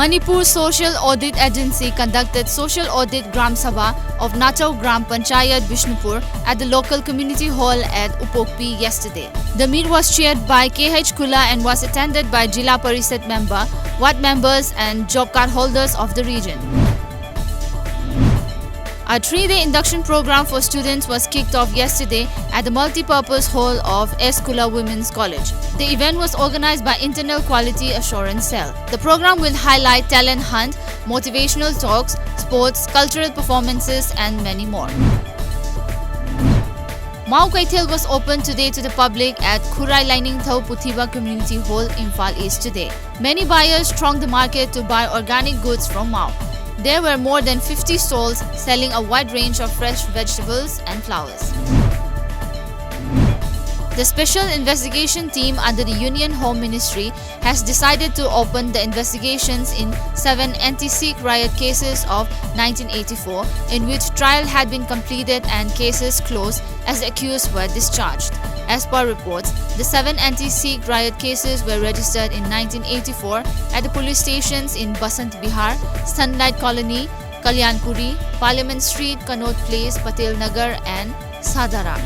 Manipur Social Audit Agency conducted Social Audit Gram Sabha of Nachau Gram Panchayat Bishnupur at the local community hall at Upokpi yesterday. The meet was chaired by KH Kula and was attended by Jila Parishad member, ward members and job card holders of the region. A 3-day induction program for students was kicked off yesterday at the multi-purpose hall of S. Kula Women's College. The event was organized by Internal Quality Assurance Cell. The program will highlight talent hunt, motivational talks, sports, cultural performances and many more. Mau Kaithel was opened today to the public at Khurai Lining Thau Puthiba Community Hall, Imphal East today. Many buyers thronged the market to buy organic goods from Mau. There were more than 50 stalls selling a wide range of fresh vegetables and flowers. The Special Investigation Team under the Union Home Ministry has decided to open the investigations in 7 anti-Sikh riot cases of 1984, in which trial had been completed and cases closed as the accused were discharged. As per reports, the 7 anti-Sikh riot cases were registered in 1984 at the police stations in Basant Bihar, Sunlight Colony, Kalyanpuri, Parliament Street, Kanod Place, Patel Nagar and Sadara.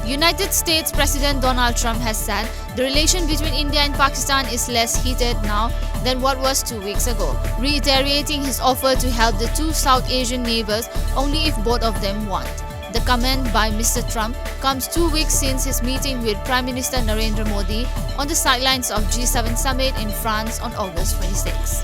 United States President Donald Trump has said the relation between India and Pakistan is less heated now than what was 2 weeks ago, reiterating his offer to help the two South Asian neighbors only if both of them want. The comment by Mr. Trump comes 2 weeks since his meeting with Prime Minister Narendra Modi on the sidelines of G7 summit in France on August 26.